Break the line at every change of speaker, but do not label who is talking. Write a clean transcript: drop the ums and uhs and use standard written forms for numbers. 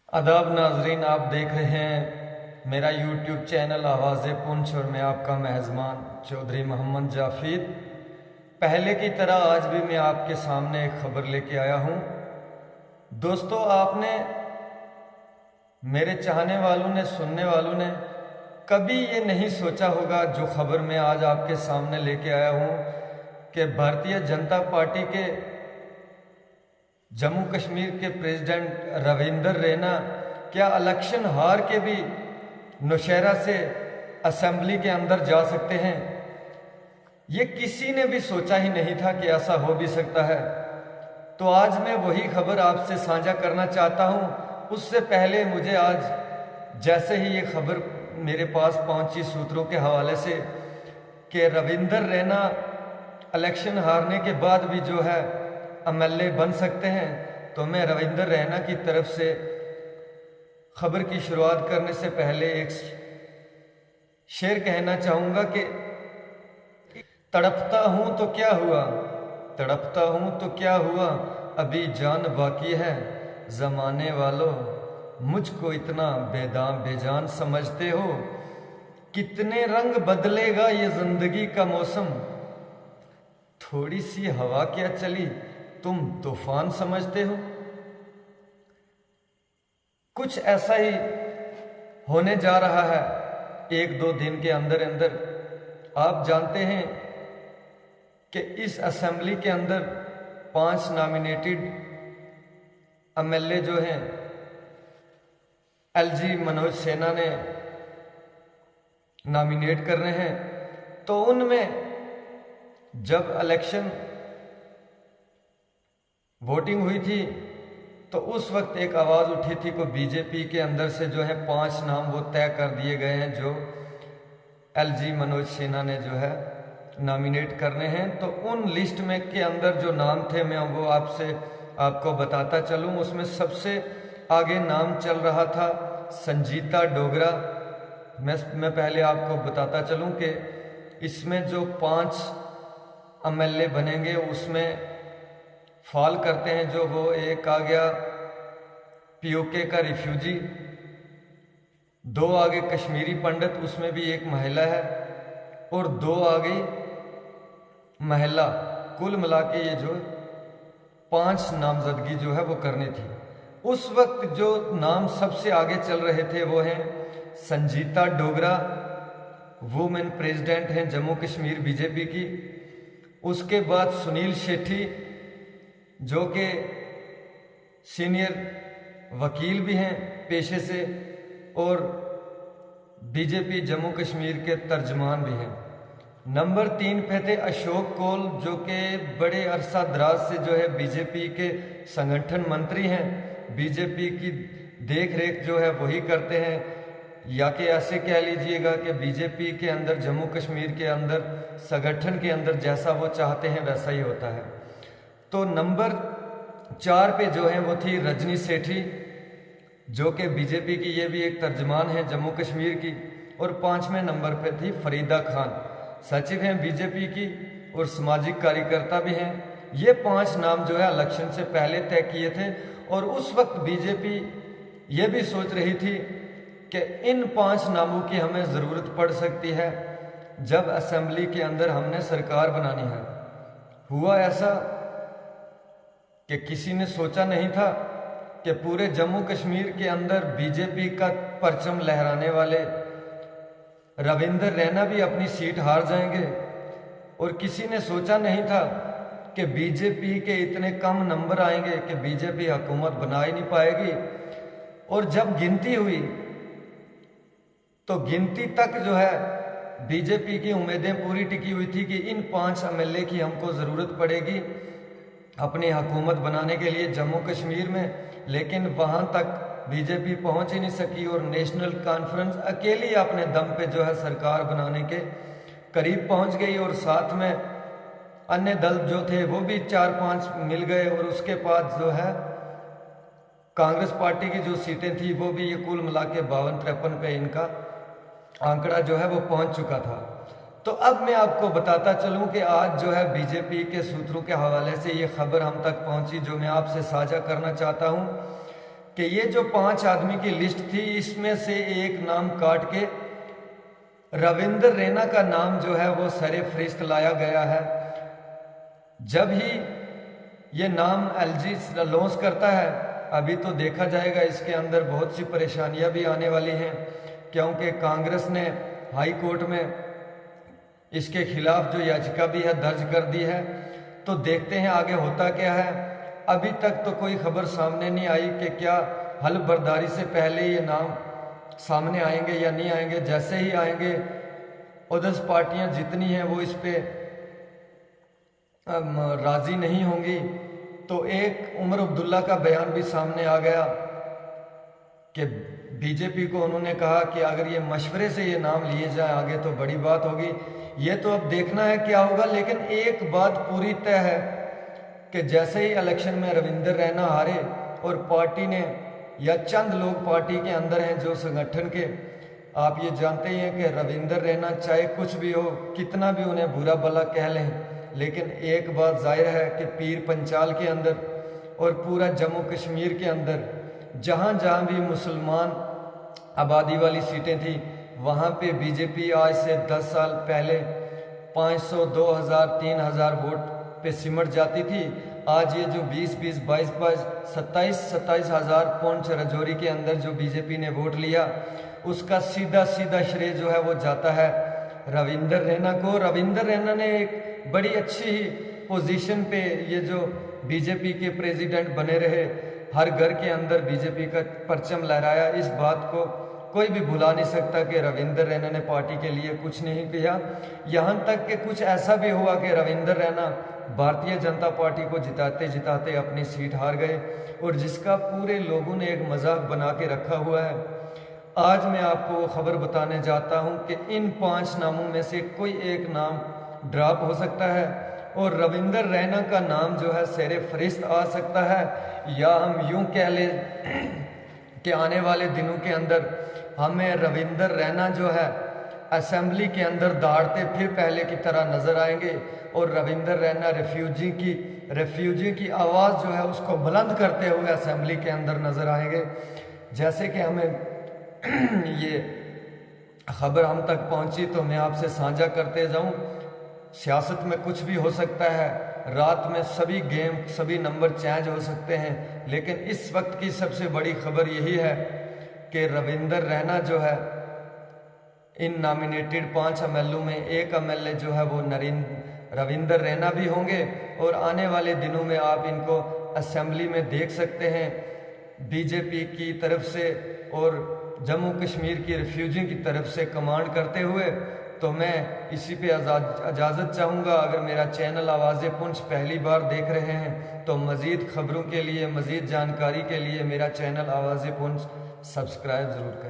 आदाब नाजरीन, आप देख रहे हैं मेरा यूट्यूब चैनल आवाज़ पुंछ और मैं आपका मेज़बान चौधरी मोहम्मद जाफिद। पहले की तरह आज भी मैं आपके सामने एक खबर लेके आया हूँ। दोस्तों, आपने, मेरे चाहने वालों ने, सुनने वालों ने कभी ये नहीं सोचा होगा जो खबर मैं आज आपके सामने लेके आया हूँ कि भारतीय जनता पार्टी के जम्मू कश्मीर के प्रेसिडेंट रविंदर रैना क्या इलेक्शन हार के भी नौशहरा से असेंबली के अंदर जा सकते हैं। ये किसी ने भी सोचा ही नहीं था कि ऐसा हो भी सकता है। तो आज मैं वही खबर आपसे साझा करना चाहता हूँ। उससे पहले मुझे आज जैसे ही ये खबर मेरे पास पहुँची सूत्रों के हवाले से कि रविंदर रैना इलेक्शन हारने के बाद भी जो है एमएलए बन सकते हैं, तो मैं रविंदर रैना की तरफ से खबर की शुरुआत करने से पहले एक शेर कहना चाहूँगा कि तड़पता हूँ तो क्या हुआ, तड़पता हूँ तो क्या हुआ, अभी जान बाकी है। ज़माने वालों, मुझको इतना बेजान समझते हो। कितने रंग बदलेगा ये जिंदगी का मौसम, थोड़ी सी हवा क्या चली तुम तूफान समझते हो। कुछ ऐसा ही होने जा रहा है एक दो दिन के अंदर अंदर। आप जानते हैं कि इस असेंबली के अंदर 5 नॉमिनेटेड एमएलए जो हैं एलजी मनोज सिन्हा ने नॉमिनेट करने हैं। तो उनमें जब इलेक्शन वोटिंग हुई थी तो उस वक्त एक आवाज़ उठी थी को बीजेपी के अंदर से जो है 5 नाम वो तय कर दिए गए हैं जो एलजी मनोज सिन्हा ने जो है नॉमिनेट करने हैं। तो उन लिस्ट में के अंदर जो नाम थे मैं वो आपको बताता चलूं। उसमें सबसे आगे नाम चल रहा था संजीता डोगरा। मैं पहले आपको बताता चलूं कि इसमें जो 5 एमएलए बनेंगे उसमें फॉल करते हैं जो वो एक आ गया पीओके का रिफ्यूजी, 2 आ गए कश्मीरी पंडित, उसमें भी एक महिला है, और 2 आ गई महिला। कुल मिला के ये जो 5 नामजदगी जो है वो करनी थी। उस वक्त जो नाम सबसे आगे चल रहे थे वो हैं संजीता डोगरा, वुमेन प्रेसिडेंट हैं जम्मू कश्मीर बीजेपी की। उसके बाद सुनील शेट्टी जो कि सीनियर वकील भी हैं पेशे से और बीजेपी जम्मू कश्मीर के तर्जमान भी हैं। नंबर 3 पे थे अशोक कौल जो कि बड़े अरसा दराज से जो है बीजेपी के संगठन मंत्री हैं, बीजेपी की देख रेख जो है वही करते हैं, या कि ऐसे कह लीजिएगा कि बीजेपी के अंदर जम्मू कश्मीर के अंदर संगठन के अंदर जैसा वो चाहते हैं वैसा ही होता है। तो नंबर 4 पे जो है वो थी रजनी सेठी जो कि बीजेपी की ये भी एक तर्जमान है जम्मू कश्मीर की। और 5वें नंबर पे थी फरीदा खान, सचिव हैं बीजेपी की और सामाजिक कार्यकर्ता भी हैं। ये 5 नाम जो है इलेक्शन से पहले तय किए थे और उस वक्त बीजेपी ये भी सोच रही थी कि इन 5 नामों की हमें ज़रूरत पड़ सकती है जब असेंबली के अंदर हमने सरकार बनानी है। हुआ ऐसा कि किसी ने सोचा नहीं था कि पूरे जम्मू कश्मीर के अंदर बीजेपी का परचम लहराने वाले रविंदर रैना भी अपनी सीट हार जाएंगे, और किसी ने सोचा नहीं था कि बीजेपी के इतने कम नंबर आएंगे कि बीजेपी हुकूमत बना ही नहीं पाएगी। और जब गिनती हुई तो गिनती तक जो है बीजेपी की उम्मीदें पूरी टिकी हुई थी कि इन 5 एमएलए की हमको ज़रूरत पड़ेगी अपनी हुकूमत बनाने के लिए जम्मू कश्मीर में, लेकिन वहाँ तक बीजेपी पहुँच ही नहीं सकी और नेशनल कॉन्फ्रेंस अकेली अपने दम पे जो है सरकार बनाने के करीब पहुँच गई। और साथ में अन्य दल जो थे वो भी 4-5 मिल गए, और उसके बाद जो है कांग्रेस पार्टी की जो सीटें थी वो भी ये कुल मिला के 52-53 पे इनका आंकड़ा जो है वो पहुँच चुका था। तो अब मैं आपको बताता चलूं कि आज जो है बीजेपी के सूत्रों के हवाले से ये खबर हम तक पहुंची जो मैं आपसे साझा करना चाहता हूं कि ये जो 5 आदमी की लिस्ट थी, इसमें से एक नाम काट के रविंदर रैना का नाम जो है वो सरे फहरिस्त लाया गया है। जब ही ये नाम एलजी लॉन्च करता है, अभी तो देखा जाएगा इसके अंदर बहुत सी परेशानियां भी आने वाली हैं, क्योंकि कांग्रेस ने हाई कोर्ट में इसके खिलाफ जो याचिका भी है दर्ज कर दी है। तो देखते हैं आगे होता क्या है। अभी तक तो कोई खबर सामने नहीं आई कि क्या हल बर्दारी से पहले ये नाम सामने आएंगे या नहीं आएंगे। जैसे ही आएंगे, उधर पार्टियां जितनी हैं वो इस पे राजी नहीं होंगी। तो एक उमर अब्दुल्ला का बयान भी सामने आ गया कि बीजेपी को उन्होंने कहा कि अगर ये मशवरे से ये नाम लिए जाए आगे तो बड़ी बात होगी। ये तो अब देखना है क्या होगा, लेकिन एक बात पूरी तय है कि जैसे ही इलेक्शन में रविंदर रैना हारे और पार्टी ने या चंद लोग पार्टी के अंदर हैं जो संगठन के, आप ये जानते ही हैं कि रविंदर रैना चाहे कुछ भी हो, कितना भी उन्हें बुरा भला कह लें, लेकिन एक बात जाहिर है कि पीर पंचाल के अंदर और पूरा जम्मू कश्मीर के अंदर जहाँ जहाँ भी मुसलमान आबादी वाली सीटें थी, वहाँ पे बीजेपी आज से 10 साल पहले 500, 2000, 3000 वोट पे सिमट जाती थी। आज ये जो 20-20, 22-22, 27-27 हज़ार पौंच रजौरी के अंदर जो बीजेपी ने वोट लिया, उसका सीधा सीधा श्रेय जो है वो जाता है रविंदर रैना को। रविंदर रैना ने एक बड़ी अच्छी पोजीशन पे ये जो बीजेपी के प्रेसिडेंट बने रहे, हर घर के अंदर बीजेपी का परचम लहराया। इस बात को कोई भी भुला नहीं सकता कि रविंदर रैना ने पार्टी के लिए कुछ नहीं किया। यहाँ तक कि कुछ ऐसा भी हुआ कि रविंदर रैना भारतीय जनता पार्टी को जिताते जिताते अपनी सीट हार गए, और जिसका पूरे लोगों ने एक मजाक बना के रखा हुआ है। आज मैं आपको खबर बताने जाता हूं कि इन 5 नामों में से कोई एक नाम ड्रॉप हो सकता है और रविंदर रैना का नाम जो है सेरे फहरिस्त आ सकता है, या हम यूं कह लें कि आने वाले दिनों के अंदर हमें रविंदर रैना जो है असेंबली के अंदर दहाड़ते फिर पहले की तरह नजर आएंगे, और रविंदर रैना रेफ्यूजी की आवाज़ जो है उसको बुलंद करते हुए असेंबली के अंदर नजर आएंगे। जैसे कि हमें ये खबर हम तक पहुंची तो मैं आपसे साझा करते जाऊं। सियासत में कुछ भी हो सकता है, रात में सभी गेम, सभी नंबर चेंज हो सकते हैं, लेकिन इस वक्त की सबसे बड़ी खबर यही है कि रविंदर रैना जो है इन नॉमिनेटेड 5 एमएलए में एक एमएलए जो है वो रविंदर रैना भी होंगे, और आने वाले दिनों में आप इनको असेंबली में देख सकते हैं बीजेपी की तरफ से और जम्मू कश्मीर की रिफ्यूजी की तरफ से कमांड करते हुए। तो मैं इसी पे इजाज़त चाहूँगा। अगर मेरा चैनल आवाज़े पुंछ पहली बार देख रहे हैं तो मज़ीद खबरों के लिए, मज़ीद जानकारी के लिए मेरा चैनल आवाज़े पुंछ सब्सक्राइब ज़रूर करें।